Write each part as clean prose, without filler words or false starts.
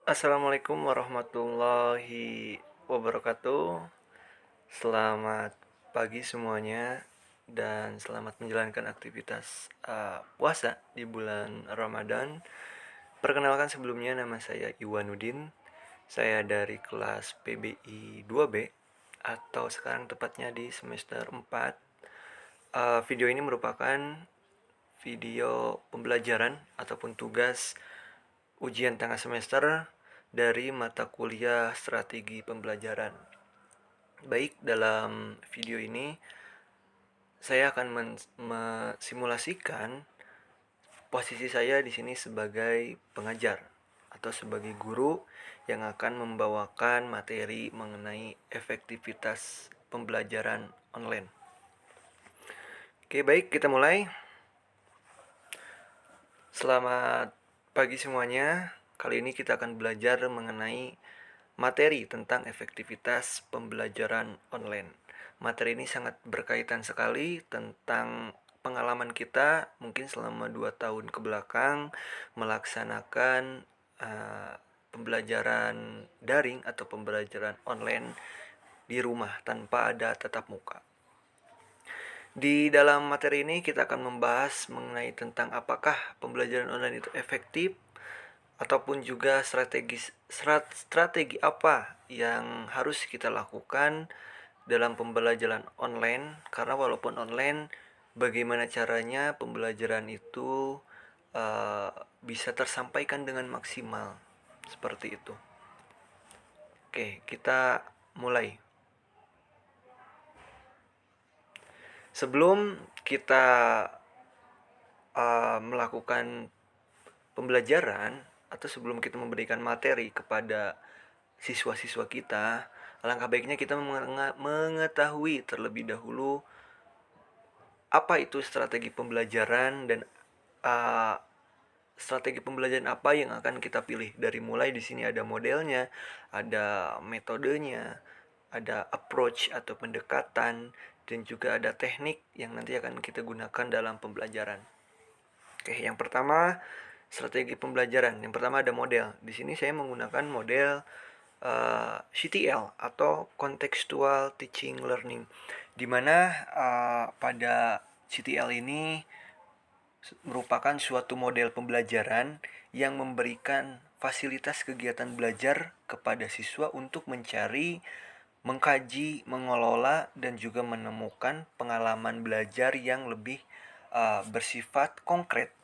Assalamualaikum warahmatullahi wabarakatuh. Selamat pagi semuanya dan selamat menjalankan aktivitas puasa di bulan Ramadan. Perkenalkan sebelumnya nama saya Iwanuddin. Saya dari kelas PBI 2B atau sekarang tepatnya di semester 4. Video ini merupakan video pembelajaran ataupun tugas ujian tengah semester dari mata kuliah strategi pembelajaran. Baik, dalam video ini saya akan mensimulasikan posisi saya di sini sebagai pengajar atau sebagai guru yang akan membawakan materi mengenai efektivitas pembelajaran online. Oke, baik, kita mulai. Selamat pagi semuanya. Kali ini kita akan belajar mengenai materi tentang efektivitas pembelajaran online. Materi ini sangat berkaitan sekali tentang pengalaman kita mungkin selama 2 tahun ke belakang melaksanakan pembelajaran daring atau pembelajaran online di rumah tanpa ada tatap muka. Di dalam materi ini kita akan membahas mengenai tentang apakah pembelajaran online itu efektif ataupun juga strategi apa yang harus kita lakukan dalam pembelajaran online, karena walaupun online bagaimana caranya pembelajaran itu bisa tersampaikan dengan maksimal seperti itu. Oke, kita mulai. Sebelum kita melakukan pembelajaran atau sebelum kita memberikan materi kepada siswa-siswa kita, alangkah baiknya kita mengetahui terlebih dahulu apa itu strategi pembelajaran dan strategi pembelajaran apa yang akan kita pilih. Dari mulai di sini ada modelnya, ada metodenya, ada approach atau pendekatan, dan juga ada teknik yang nanti akan kita gunakan dalam pembelajaran. Oke, yang pertama strategi pembelajaran. Yang pertama ada model. Di sini saya menggunakan model CTL atau Contextual Teaching Learning, di mana pada CTL ini merupakan suatu model pembelajaran yang memberikan fasilitas kegiatan belajar kepada siswa untuk mencari, mengkaji, mengelola, dan juga menemukan pengalaman belajar yang lebih bersifat konkret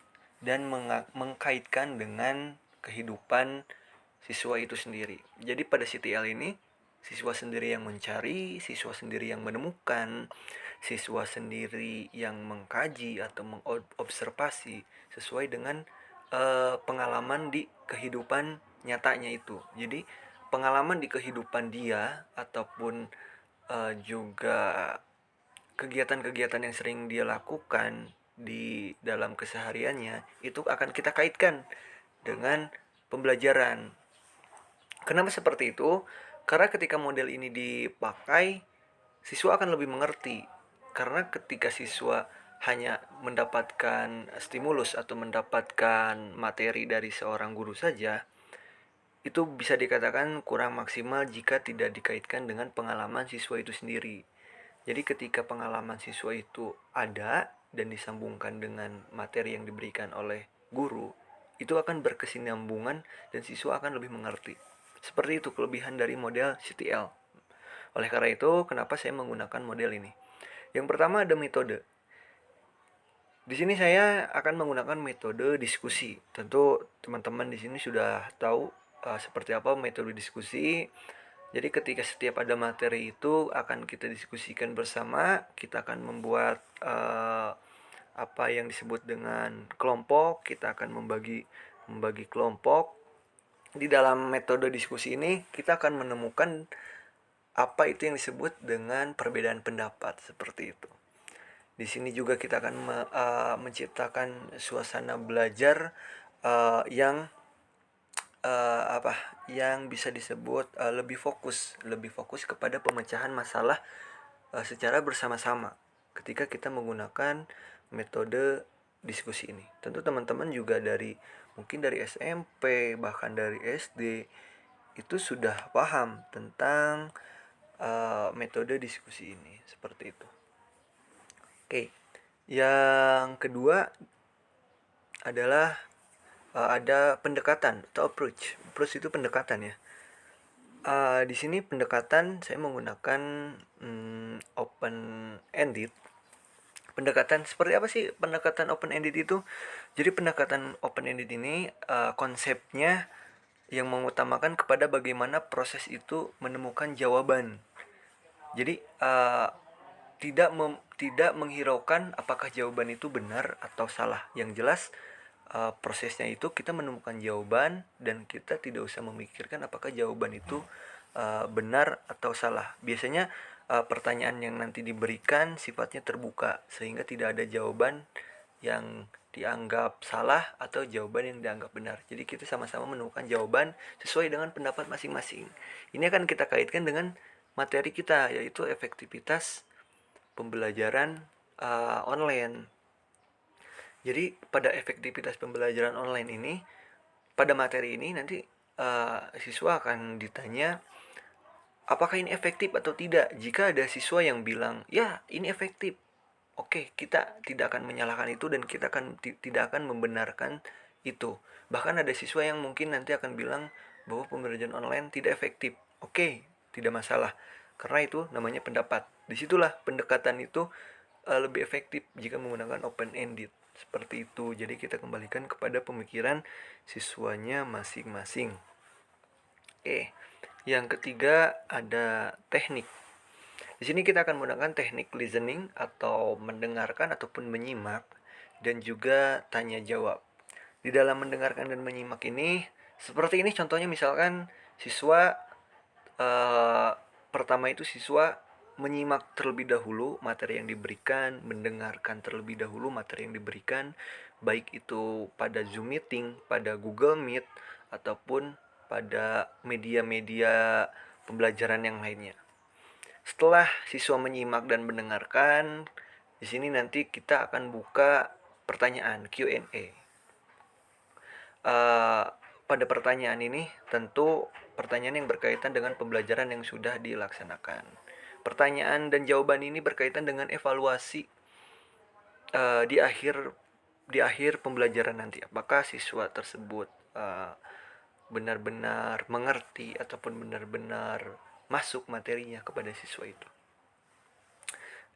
dan mengkaitkan dengan kehidupan siswa itu sendiri. Jadi pada CTL ini siswa sendiri yang mencari, siswa sendiri yang menemukan, siswa sendiri yang mengkaji atau mengobservasi sesuai dengan pengalaman di kehidupan nyatanya itu. Jadi pengalaman di kehidupan dia ataupun juga kegiatan-kegiatan yang sering dia lakukan di dalam kesehariannya itu akan kita kaitkan dengan pembelajaran. Kenapa seperti itu? Karena ketika model ini dipakai, siswa akan lebih mengerti. Karena ketika siswa hanya mendapatkan stimulus atau mendapatkan materi dari seorang guru saja, itu bisa dikatakan kurang maksimal jika tidak dikaitkan dengan pengalaman siswa itu sendiri. Jadi ketika pengalaman siswa itu ada dan disambungkan dengan materi yang diberikan oleh guru, itu akan berkesinambungan dan siswa akan lebih mengerti. Seperti itu kelebihan dari model CTL. Oleh karena itu, kenapa saya menggunakan model ini? Yang pertama ada metode. Di sini saya akan menggunakan metode diskusi. Tentu teman-teman di sini sudah tahu seperti apa metode diskusi. Jadi ketika setiap ada materi itu akan kita diskusikan bersama, kita akan membuat apa yang disebut dengan kelompok, kita akan membagi kelompok. Di dalam metode diskusi ini kita akan menemukan apa itu yang disebut dengan perbedaan pendapat seperti itu. Di sini juga kita akan menciptakan suasana belajar yang yang bisa disebut lebih fokus kepada pemecahan masalah secara bersama-sama ketika kita menggunakan metode diskusi ini. Tentu teman-teman juga dari mungkin dari SMP bahkan dari SD itu sudah paham tentang metode diskusi ini, seperti itu. Oke, yang kedua adalah ada pendekatan atau approach. Approach itu pendekatan ya. Di sini pendekatan saya menggunakan open ended. Pendekatan seperti apa sih pendekatan open ended itu? Jadi pendekatan open ended ini konsepnya yang mengutamakan kepada bagaimana proses itu menemukan jawaban. Jadi tidak menghiraukan apakah jawaban itu benar atau salah. Yang jelas prosesnya itu kita menemukan jawaban dan kita tidak usah memikirkan apakah jawaban itu benar atau salah. Biasanya pertanyaan yang nanti diberikan sifatnya terbuka sehingga tidak ada jawaban yang dianggap salah atau jawaban yang dianggap benar. Jadi kita sama-sama menemukan jawaban sesuai dengan pendapat masing-masing. Ini akan kita kaitkan dengan materi kita, yaitu efektivitas pembelajaran online. Jadi pada efektivitas pembelajaran online ini, pada materi ini nanti siswa akan ditanya apakah ini efektif atau tidak. Jika ada siswa yang bilang ya ini efektif, oke, kita tidak akan menyalahkan itu dan kita tidak akan membenarkan itu. Bahkan ada siswa yang mungkin nanti akan bilang bahwa pembelajaran online tidak efektif. Oke, tidak masalah. Karena itu namanya pendapat. Disitulah pendekatan itu lebih efektif jika menggunakan open ended. Seperti itu. Jadi kita kembalikan kepada pemikiran siswanya masing-masing. Oke. Yang ketiga ada teknik. Di sini kita akan menggunakan teknik listening atau mendengarkan ataupun menyimak dan juga tanya jawab. Di dalam mendengarkan dan menyimak ini, seperti ini contohnya misalkan siswa pertama itu siswa menyimak terlebih dahulu materi yang diberikan, mendengarkan terlebih dahulu materi yang diberikan, baik itu pada Zoom meeting, pada Google Meet, ataupun pada media-media pembelajaran yang lainnya. Setelah siswa menyimak dan mendengarkan, di sini nanti kita akan buka pertanyaan Q&A. Pada pertanyaan ini tentu pertanyaan yang berkaitan dengan pembelajaran yang sudah dilaksanakan. Pertanyaan dan jawaban ini berkaitan dengan evaluasi di akhir pembelajaran nanti. Apakah siswa tersebut benar-benar mengerti ataupun benar-benar masuk materinya kepada siswa itu.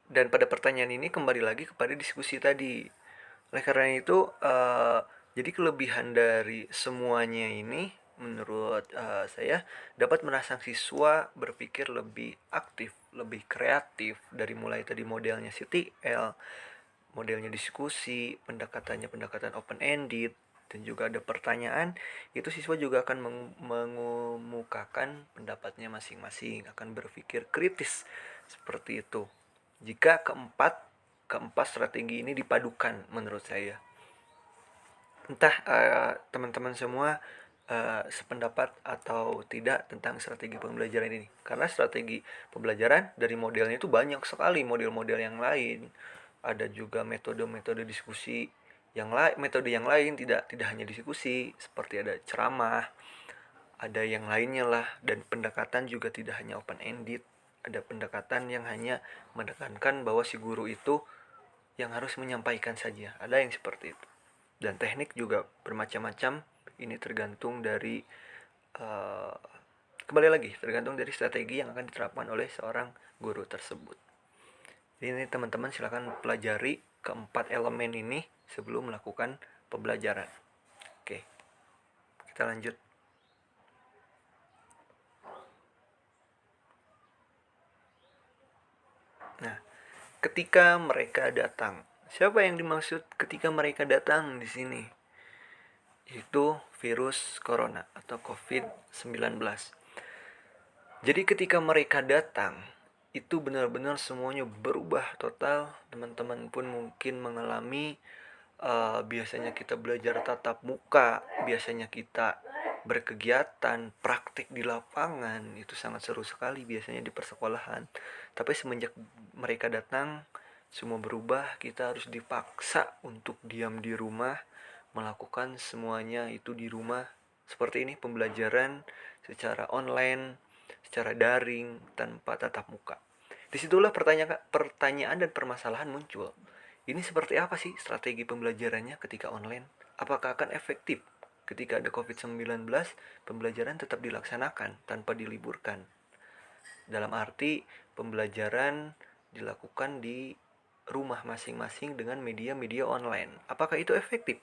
Dan pada pertanyaan ini kembali lagi kepada diskusi tadi. Oleh karena itu, jadi kelebihan dari semuanya ini menurut saya dapat merangsang siswa berpikir lebih aktif, lebih kreatif, dari mulai tadi modelnya CTL, modelnya diskusi, pendekatan open ended, dan juga ada pertanyaan. Itu siswa juga akan mengemukakan pendapatnya masing-masing, akan berpikir kritis seperti itu. Jika keempat strategi ini dipadukan menurut saya. Entah teman-teman semua sependapat atau tidak tentang strategi pembelajaran ini. Karena strategi pembelajaran dari modelnya itu banyak sekali model-model yang lain. Ada juga metode-metode diskusi yang lain, metode yang lain tidak hanya diskusi, seperti ada ceramah, ada yang lainnya lah, dan pendekatan juga tidak hanya open ended. Ada pendekatan yang hanya menekankan bahwa si guru itu yang harus menyampaikan saja. Ada yang seperti itu. Dan teknik juga bermacam-macam. Ini tergantung dari kembali lagi tergantung dari strategi yang akan diterapkan oleh seorang guru tersebut. Jadi ini teman-teman silakan pelajari keempat elemen ini sebelum melakukan pembelajaran. Oke, kita lanjut. Nah, ketika mereka datang. Siapa yang dimaksud ketika mereka datang di sini? Itu virus corona atau COVID-19. Jadi ketika mereka datang, itu benar-benar semuanya berubah total. Teman-teman pun mungkin mengalami biasanya kita belajar tatap muka, biasanya kita berkegiatan, praktik di lapangan, itu sangat seru sekali biasanya di persekolahan. Tapi semenjak mereka datang, semua berubah, kita harus dipaksa untuk diam di rumah, melakukan semuanya itu di rumah. Seperti ini pembelajaran secara online, secara daring, tanpa tatap muka. Disitulah pertanyaan dan permasalahan muncul. Ini seperti apa sih strategi pembelajarannya ketika online? Apakah akan efektif ketika ada COVID-19, pembelajaran tetap dilaksanakan tanpa diliburkan? Dalam arti pembelajaran dilakukan di rumah masing-masing dengan media-media online. Apakah itu efektif?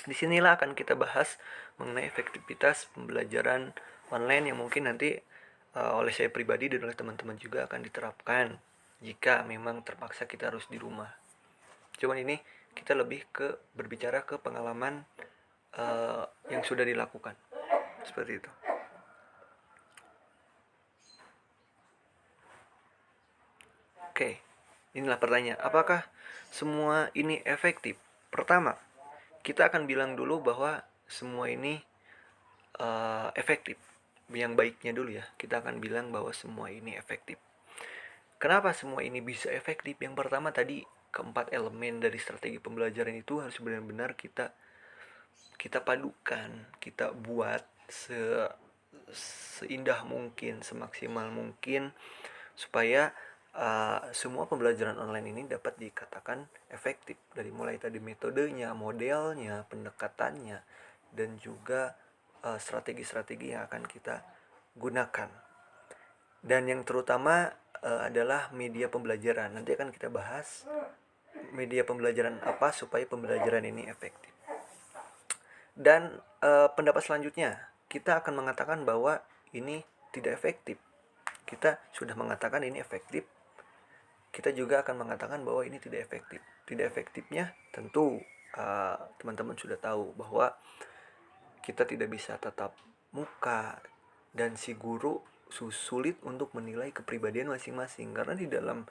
Disinilah akan kita bahas mengenai efektivitas pembelajaran online yang mungkin nanti oleh saya pribadi dan oleh teman-teman juga akan diterapkan jika memang terpaksa kita harus di rumah. Cuman ini kita lebih ke berbicara ke pengalaman yang sudah dilakukan. Seperti itu. Oke, inilah pertanyaan. Apakah semua ini efektif? Pertama, kita akan bilang dulu bahwa semua ini efektif. Yang baiknya dulu ya, kita akan bilang bahwa semua ini efektif. Kenapa semua ini bisa efektif? Yang pertama tadi, keempat elemen dari strategi pembelajaran itu harus benar-benar kita padukan, kita buat seindah mungkin, semaksimal mungkin supaya semua pembelajaran online ini dapat dikatakan efektif, dari mulai tadi metodenya, modelnya, pendekatannya, dan juga strategi-strategi yang akan kita gunakan. Dan yang terutama adalah media pembelajaran. Nanti akan kita bahas media pembelajaran apa supaya pembelajaran ini efektif. Dan pendapat selanjutnya, kita akan mengatakan bahwa ini tidak efektif. Kita sudah mengatakan ini efektif, kita juga akan mengatakan bahwa ini tidak efektif. Tidak efektifnya tentu teman-teman sudah tahu bahwa kita tidak bisa tatap muka dan si guru sulit untuk menilai kepribadian masing-masing, karena di dalam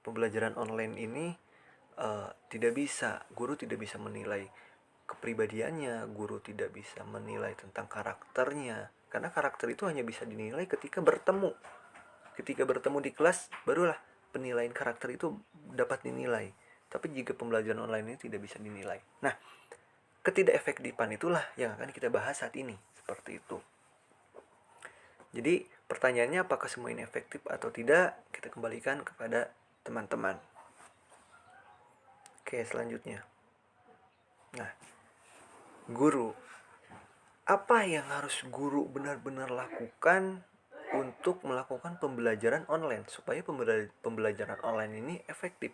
pembelajaran online ini guru tidak bisa menilai kepribadiannya, guru tidak bisa menilai tentang karakternya, karena karakter itu hanya bisa dinilai ketika bertemu di kelas, barulah penilaian karakter itu dapat dinilai. Tapi jika pembelajaran online ini tidak bisa dinilai. Nah, ketidakefektifan itulah yang akan kita bahas saat ini. Seperti itu. Jadi pertanyaannya apakah semua ini efektif atau tidak, kita kembalikan kepada teman-teman. Oke, selanjutnya. Nah, guru. Apa yang harus guru benar-benar lakukan untuk melakukan pembelajaran online supaya pembelajaran online ini efektif?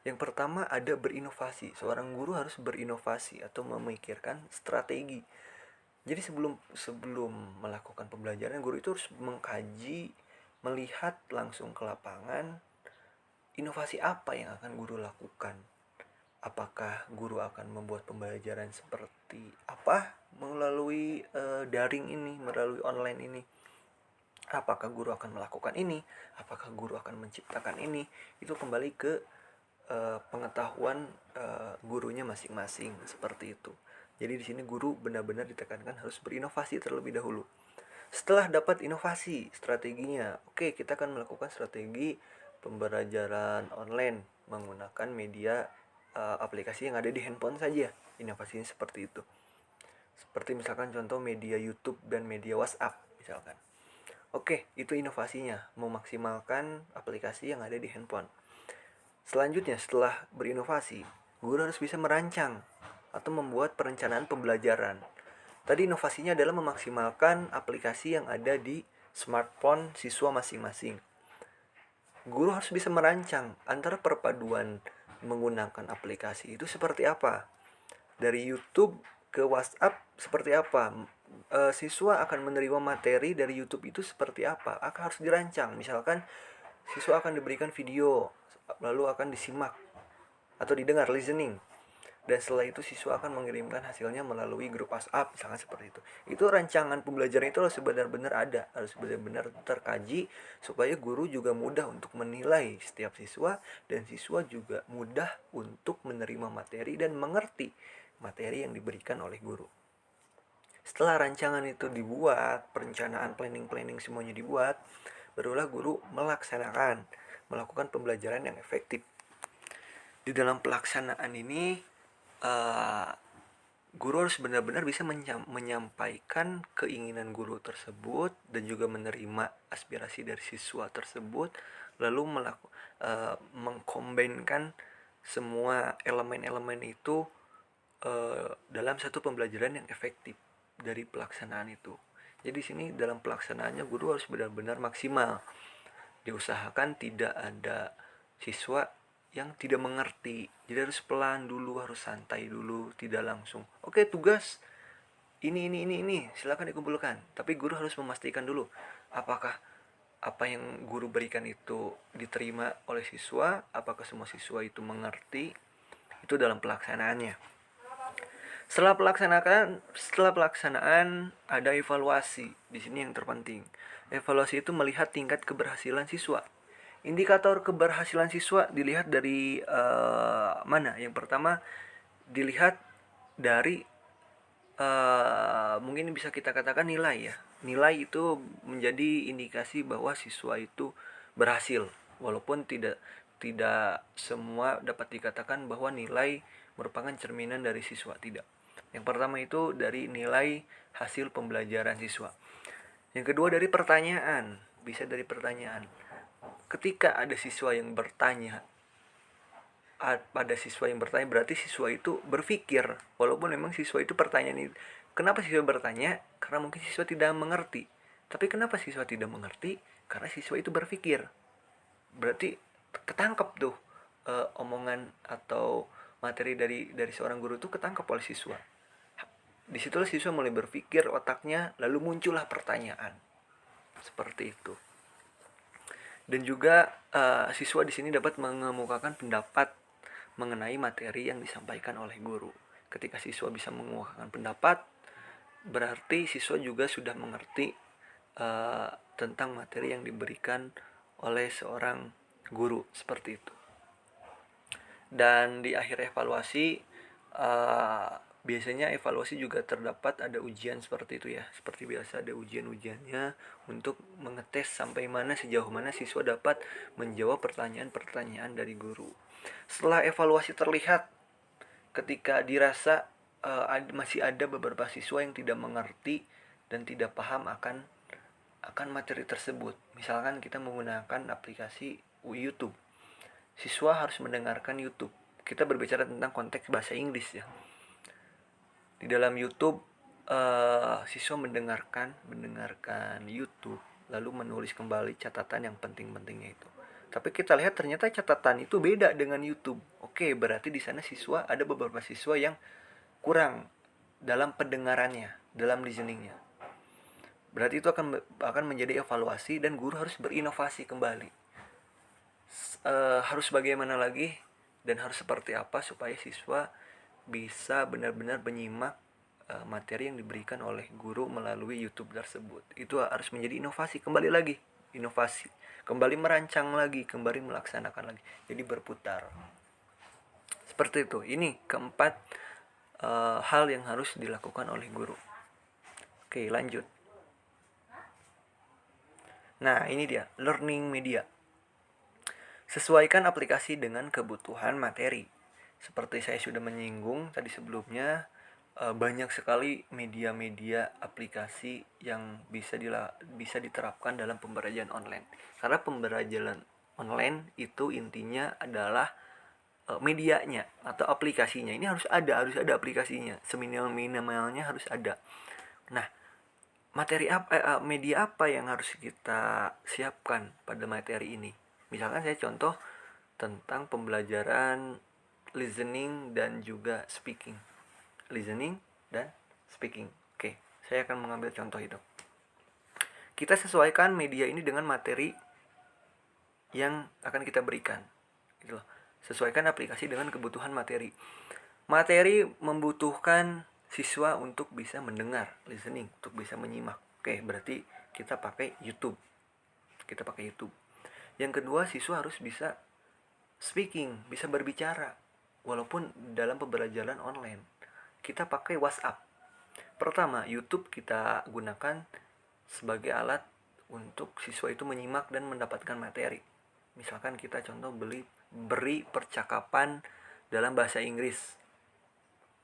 Yang pertama ada berinovasi. Seorang guru harus berinovasi atau memikirkan strategi. Jadi sebelum melakukan pembelajaran, guru itu harus mengkaji, melihat langsung ke lapangan, inovasi apa yang akan guru lakukan. Apakah guru akan membuat pembelajaran seperti apa melalui daring ini, melalui online ini? Apakah guru akan melakukan ini? Apakah guru akan menciptakan ini? Itu kembali ke pengetahuan gurunya masing-masing, seperti itu. Jadi di sini guru benar-benar ditekankan harus berinovasi terlebih dahulu. Setelah dapat inovasi strateginya, oke, kita akan melakukan strategi pembelajaran online menggunakan media aplikasi yang ada di handphone saja. Inovasinya seperti itu. Seperti misalkan contoh media YouTube dan media WhatsApp misalkan. Oke, itu inovasinya, memaksimalkan aplikasi yang ada di handphone. Selanjutnya, setelah berinovasi, guru harus bisa merancang atau membuat perencanaan pembelajaran. Tadi inovasinya adalah memaksimalkan aplikasi yang ada di smartphone siswa masing-masing. Guru harus bisa merancang antara perpaduan menggunakan aplikasi itu seperti apa. Dari YouTube ke WhatsApp seperti apa. Siswa akan menerima materi dari YouTube itu seperti apa. Harus dirancang. Misalkan siswa akan diberikan video, lalu akan disimak atau didengar, listening, dan setelah itu siswa akan mengirimkan hasilnya melalui grup WhatsApp, misalkan seperti itu. Itu rancangan pembelajaran itu harus benar-benar ada, harus benar-benar terkaji supaya guru juga mudah untuk menilai setiap siswa, dan siswa juga mudah untuk menerima materi dan mengerti materi yang diberikan oleh guru. Setelah rancangan itu dibuat, perencanaan, planning semuanya dibuat, barulah guru melakukan pembelajaran yang efektif. Di dalam pelaksanaan ini guru harus benar-benar bisa menyampaikan keinginan guru tersebut dan juga menerima aspirasi dari siswa tersebut, lalu mengkombinkan semua elemen-elemen itu dalam satu pembelajaran yang efektif dari pelaksanaan itu. Jadi di sini dalam pelaksanaannya guru harus benar-benar maksimal. Diusahakan tidak ada siswa yang tidak mengerti. Jadi harus pelan dulu, harus santai dulu, tidak langsung. Oke, tugas ini, silakan dikumpulkan. Tapi guru harus memastikan dulu apakah apa yang guru berikan itu diterima oleh siswa, apakah semua siswa itu mengerti. Itu dalam pelaksanaannya. Setelah pelaksanaan ada evaluasi. Di sini yang terpenting. Evaluasi itu melihat tingkat keberhasilan siswa. Indikator keberhasilan siswa dilihat dari mana? Yang pertama dilihat dari mungkin bisa kita katakan nilai ya. Nilai itu menjadi indikasi bahwa siswa itu berhasil, walaupun tidak semua dapat dikatakan bahwa nilai merupakan cerminan dari siswa, tidak. Yang pertama itu dari nilai hasil pembelajaran siswa. Yang kedua dari pertanyaan, bisa dari pertanyaan. Ketika ada siswa yang bertanya, berarti siswa itu berpikir, walaupun memang siswa itu pertanyaan itu. Kenapa siswa bertanya? Karena mungkin siswa tidak mengerti. Tapi kenapa siswa tidak mengerti? Karena siswa itu berpikir. Berarti ketangkep tuh omongan atau materi dari seorang guru itu ketangkep oleh siswa. Disitulah siswa mulai berpikir otaknya, lalu muncullah pertanyaan. Seperti itu. Dan juga siswa di sini dapat mengemukakan pendapat mengenai materi yang disampaikan oleh guru. Ketika siswa bisa mengemukakan pendapat, berarti siswa juga sudah mengerti tentang materi yang diberikan oleh seorang guru, seperti itu. Dan di akhir evaluasi, biasanya evaluasi juga terdapat ada ujian seperti itu ya. Seperti biasa ada ujian-ujiannya untuk mengetes sejauh mana siswa dapat menjawab pertanyaan-pertanyaan dari guru. Setelah evaluasi terlihat, ketika dirasa masih ada beberapa siswa yang tidak mengerti dan tidak paham akan materi tersebut. Misalkan kita menggunakan aplikasi YouTube. Siswa harus mendengarkan YouTube. Kita berbicara tentang konteks bahasa Inggris ya. Di dalam YouTube siswa mendengarkan YouTube, lalu menulis kembali catatan yang penting-pentingnya itu. Tapi kita lihat ternyata catatan itu beda dengan YouTube. Oke, berarti di sana ada beberapa siswa yang kurang dalam pendengarannya, dalam listeningnya. Berarti itu akan menjadi evaluasi dan guru harus berinovasi kembali. Harus bagaimana lagi dan harus seperti apa supaya siswa bisa benar-benar menyimak materi yang diberikan oleh guru melalui YouTube tersebut. Itu harus menjadi inovasi, kembali merancang lagi, kembali melaksanakan lagi. Jadi berputar. Seperti itu. Ini keempat hal yang harus dilakukan oleh guru. Oke, lanjut. Nah, ini dia, learning media. Sesuaikan aplikasi dengan kebutuhan materi. Seperti saya sudah menyinggung tadi sebelumnya, banyak sekali media-media aplikasi yang bisa diterapkan dalam pembelajaran online. Karena pembelajaran online itu intinya adalah medianya atau aplikasinya. Ini harus ada aplikasinya. Seminimal-minimalnya harus ada. Nah, media apa yang harus kita siapkan pada materi ini? Misalkan saya contoh tentang pembelajaran listening dan juga speaking. Listening dan speaking. Oke, saya akan mengambil contoh itu. Kita sesuaikan media ini dengan materi yang akan kita berikan. Gitu loh. Sesuaikan aplikasi dengan kebutuhan materi. Materi membutuhkan siswa untuk bisa mendengar, listening, untuk bisa menyimak. Oke, berarti kita pakai YouTube. Yang kedua, siswa harus bisa speaking, bisa berbicara. Walaupun dalam pembelajaran online, kita pakai WhatsApp. Pertama, YouTube kita gunakan sebagai alat untuk siswa itu menyimak dan mendapatkan materi. Misalkan kita contoh beri percakapan dalam bahasa Inggris.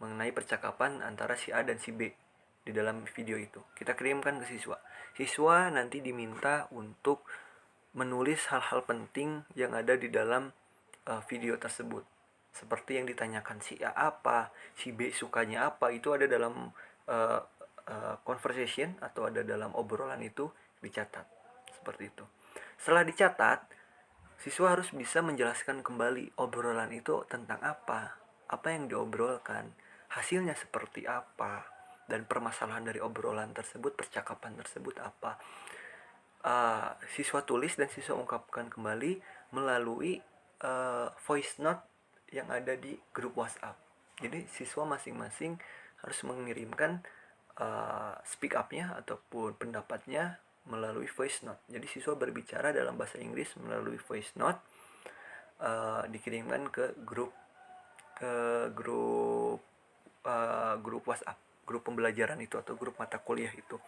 mengenai percakapan antara si A dan si B di dalam video itu. Kita kirimkan ke siswa. Siswa nanti diminta untuk menulis hal-hal penting yang ada di dalam video tersebut. Seperti yang ditanyakan si A apa, si B sukanya apa, itu ada dalam conversation atau ada dalam obrolan itu dicatat. Seperti itu. Setelah dicatat, siswa harus bisa menjelaskan kembali obrolan itu tentang apa yang diobrolkan, hasilnya seperti apa, dan permasalahan dari obrolan tersebut, percakapan tersebut apa. Siswa tulis dan siswa ungkapkan kembali melalui voice note yang ada di grup WhatsApp. Jadi siswa masing-masing harus mengirimkan speak up-nya ataupun pendapatnya melalui voice note. Jadi siswa berbicara dalam bahasa Inggris melalui voice note, dikirimkan ke grup grup WhatsApp, grup pembelajaran itu atau grup mata kuliah itu.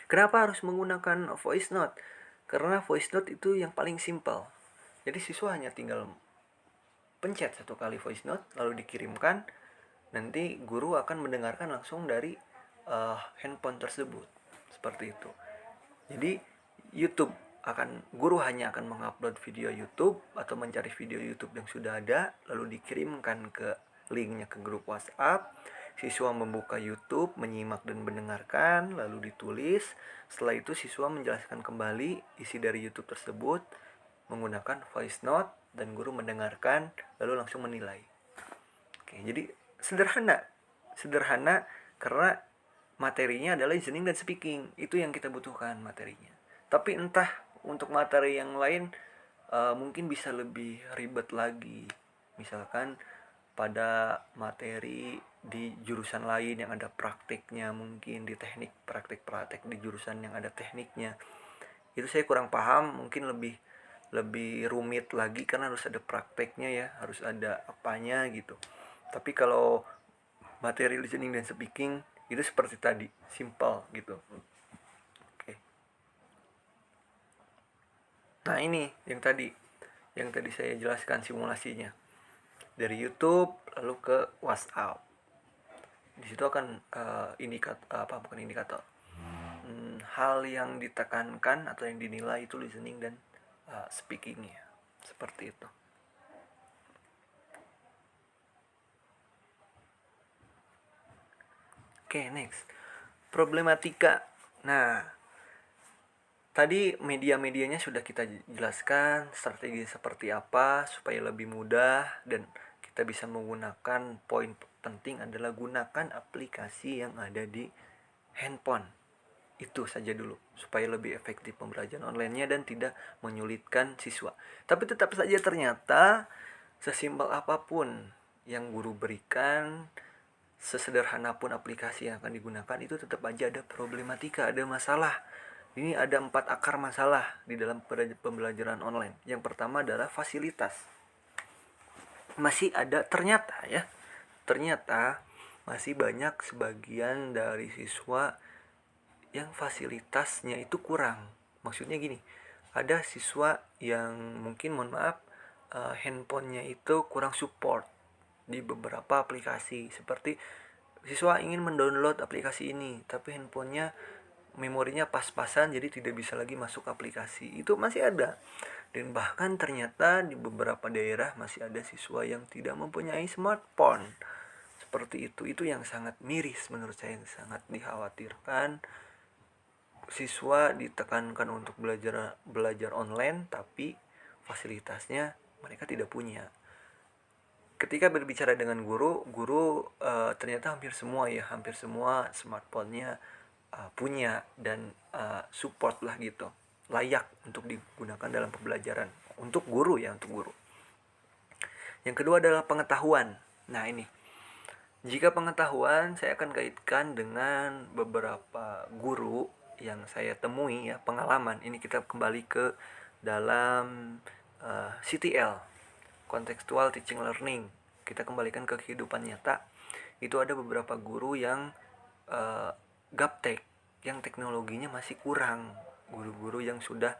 Kenapa harus menggunakan voice note? Karena voice note itu yang paling simple. Jadi siswa hanya tinggal pencet 1 kali voice note lalu dikirimkan, nanti guru akan mendengarkan langsung dari handphone tersebut. Seperti itu. Jadi guru hanya akan mengupload video YouTube atau mencari video YouTube yang sudah ada lalu dikirimkan ke linknya ke grup WhatsApp. Siswa membuka YouTube, menyimak dan mendengarkan, lalu ditulis. Setelah itu siswa menjelaskan kembali isi dari YouTube tersebut menggunakan voice note dan guru mendengarkan lalu langsung menilai. Oke, jadi sederhana karena materinya adalah listening dan speaking. Itu yang kita butuhkan materinya. Tapi entah untuk materi yang lain mungkin bisa lebih ribet lagi. Misalkan pada materi di jurusan lain yang ada praktiknya, mungkin di teknik praktik di jurusan yang ada tekniknya, itu saya kurang paham, mungkin lebih rumit lagi karena harus ada prakteknya ya, harus ada apanya gitu. Tapi kalau materi listening dan speaking itu seperti tadi, simple gitu. Oke. Nah ini yang tadi saya jelaskan simulasinya dari YouTube lalu ke WhatsApp. Di situ akan hal yang ditekankan atau yang dinilai itu listening dan speakingnya, seperti itu. Oke, next, problematika. Nah, tadi media-medianya sudah kita jelaskan, strategi seperti apa supaya lebih mudah dan kita bisa menggunakan. Poin penting adalah gunakan aplikasi yang ada di handphone. Itu saja dulu supaya lebih efektif pembelajaran online-nya dan tidak menyulitkan siswa. Tapi tetap saja ternyata sesimpel apapun yang guru berikan, sesederhana pun aplikasi yang akan digunakan, itu tetap aja ada problematika, ada masalah. Ini ada 4 akar masalah di dalam pembelajaran online. Yang pertama adalah fasilitas. Masih ada ternyata masih banyak sebagian dari siswa yang fasilitasnya itu kurang. Maksudnya gini, ada siswa yang mungkin handphonenya itu kurang support di beberapa aplikasi. Seperti siswa ingin mendownload aplikasi ini tapi handphonenya memorinya pas-pasan jadi tidak bisa lagi masuk aplikasi. Itu masih ada. Dan bahkan ternyata di beberapa daerah masih ada siswa yang tidak mempunyai smartphone. Seperti itu yang sangat miris menurut saya, yang sangat dikhawatirkan. Siswa ditekankan untuk belajar online tapi fasilitasnya mereka tidak punya. Ketika berbicara dengan guru ternyata hampir semua smartphone-nya punya dan support lah gitu, layak untuk digunakan dalam pembelajaran untuk guru. Yang kedua adalah pengetahuan. Nah ini, jika pengetahuan saya akan kaitkan dengan beberapa guru yang saya temui ya, pengalaman. Ini kita kembali ke dalam CTL, Contextual Teaching Learning. Kita kembalikan ke kehidupan nyata. Itu ada beberapa guru yang gaptek, yang teknologinya masih kurang. Guru-guru yang sudah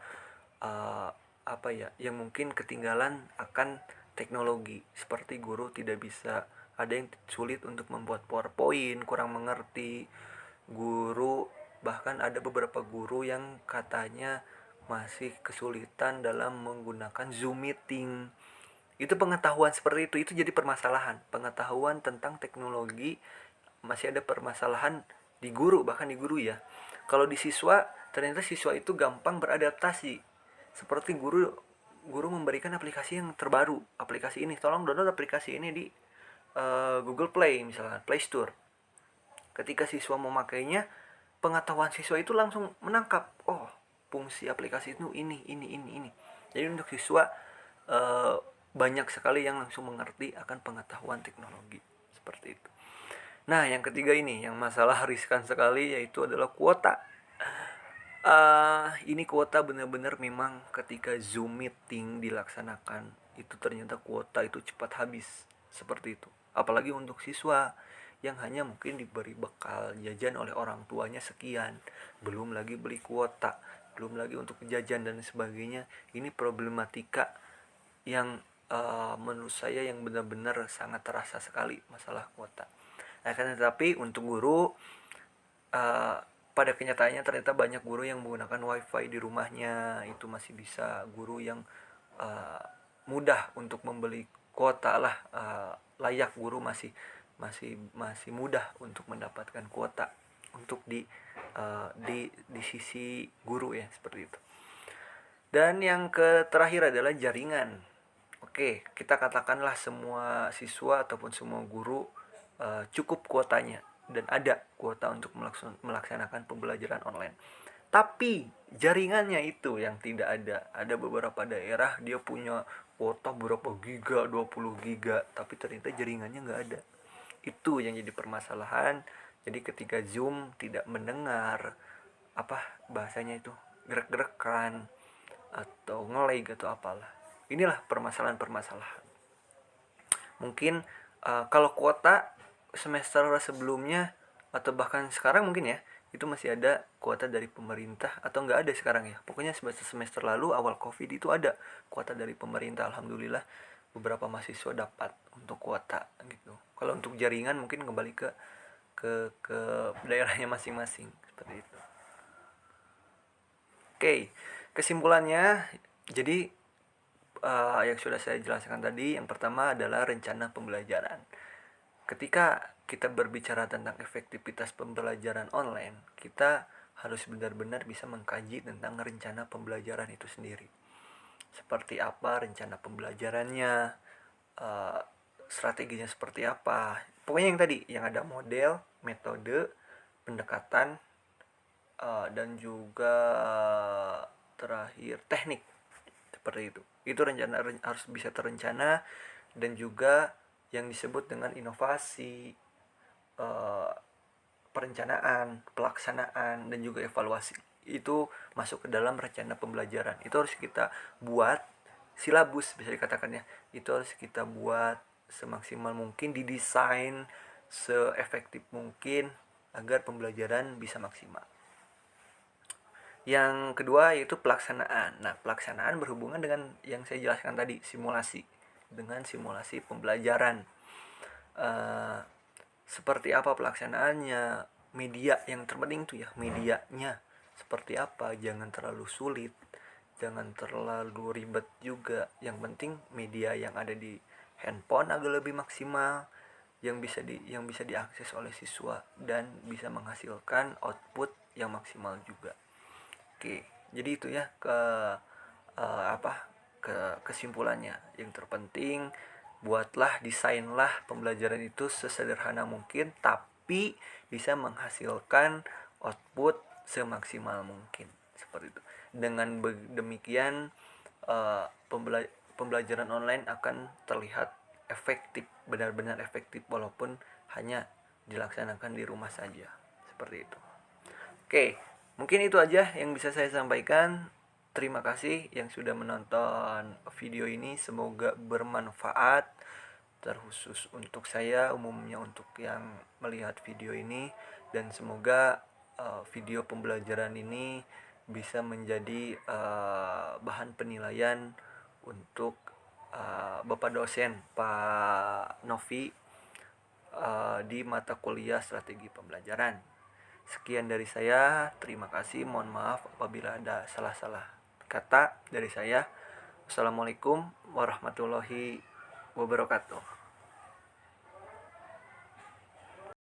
yang mungkin ketinggalan akan teknologi. Seperti guru tidak bisa ada yang sulit untuk membuat PowerPoint, kurang mengerti. Guru, bahkan ada beberapa guru yang katanya masih kesulitan dalam menggunakan Zoom meeting. Itu pengetahuan seperti itu jadi permasalahan. Pengetahuan tentang teknologi masih ada permasalahan di guru, bahkan di guru ya. Kalau di siswa, ternyata siswa itu gampang beradaptasi. Seperti guru memberikan aplikasi yang terbaru. Aplikasi ini, tolong download aplikasi ini di Google Play misalkan, Play Store. Ketika siswa memakainya, pengetahuan siswa itu langsung menangkap, oh, fungsi aplikasi itu ini. Jadi untuk siswa eh, banyak sekali yang langsung mengerti akan pengetahuan teknologi seperti itu. Nah, yang ketiga ini yang masalah riskan sekali, yaitu adalah kuota. Ini kuota benar-benar memang ketika Zoom meeting dilaksanakan itu ternyata kuota itu cepat habis seperti itu. Apalagi untuk siswa yang hanya mungkin diberi bekal jajan oleh orang tuanya sekian, belum lagi beli kuota, belum lagi untuk jajan dan sebagainya. Ini problematika yang menurut saya yang benar-benar sangat terasa sekali masalah kuota. Nah, kan tetapi untuk guru, uh, pada kenyataannya ternyata banyak guru yang menggunakan wifi di rumahnya. Itu masih bisa. Guru yang uh, mudah untuk membeli kuota lah, layak guru masih masih masih mudah untuk mendapatkan kuota untuk di sisi guru ya, seperti itu. Dan yang terakhir adalah jaringan. Oke, kita katakanlah semua siswa ataupun semua guru cukup kuotanya dan ada kuota untuk melaksanakan pembelajaran online. Tapi jaringannya itu yang tidak ada. Ada beberapa daerah dia punya kuota berapa giga, 20 giga, tapi ternyata jaringannya nggak ada. Itu yang jadi permasalahan. Jadi ketika Zoom tidak mendengar apa bahasanya itu, gerak-gerakan atau nge-lag atau apalah. Inilah permasalahan-permasalahan. Mungkin kalau kuota semester sebelumnya atau bahkan sekarang mungkin ya, itu masih ada kuota dari pemerintah, atau nggak ada sekarang ya. Pokoknya semester lalu awal Covid itu ada kuota dari pemerintah. Alhamdulillah beberapa mahasiswa dapat untuk kuota gitu. Kalau untuk jaringan mungkin kembali ke daerahnya masing-masing seperti itu. Oke, kesimpulannya, jadi yang sudah saya jelaskan tadi, yang pertama adalah rencana pembelajaran. Ketika kita berbicara tentang efektivitas pembelajaran online, kita harus benar-benar bisa mengkaji tentang rencana pembelajaran itu sendiri. Seperti apa rencana pembelajarannya, uh, strateginya seperti apa. Pokoknya yang tadi, yang ada model, metode, pendekatan, dan juga terakhir teknik, seperti itu rencana harus bisa terencana. Dan juga yang disebut dengan inovasi, perencanaan, pelaksanaan, dan juga evaluasi itu masuk ke dalam rencana pembelajaran. Itu harus kita buat, silabus bisa dikatakan ya, itu harus kita buat semaksimal mungkin, didesain seefektif mungkin agar pembelajaran bisa maksimal. Yang kedua yaitu pelaksanaan. Nah, pelaksanaan berhubungan dengan yang saya jelaskan tadi, simulasi. Dengan simulasi pembelajaran. Seperti apa pelaksanaannya, media yang terpenting tuh ya, medianya seperti apa, jangan terlalu sulit, jangan terlalu ribet juga. Yang penting media yang ada di handphone agak lebih maksimal, yang bisa diakses oleh siswa dan bisa menghasilkan output yang maksimal juga. Oke, jadi itu ya kesimpulannya. Yang terpenting, buatlah, desainlah pembelajaran itu sesederhana mungkin, tapi bisa menghasilkan output semaksimal mungkin, seperti itu. Dengan demikian pembelajaran online akan terlihat efektif, benar-benar efektif, walaupun hanya dilaksanakan di rumah saja, seperti itu. Oke, mungkin itu aja yang bisa saya sampaikan. Terima kasih yang sudah menonton video ini. Semoga bermanfaat, terkhusus untuk saya, umumnya untuk yang melihat video ini. Dan semoga video pembelajaran ini bisa menjadi bahan penilaian untuk Bapak dosen, Pak Novi, di mata kuliah strategi pembelajaran. Sekian dari saya, terima kasih, mohon maaf apabila ada salah-salah kata dari saya. Wassalamualaikum warahmatullahi wabarakatuh.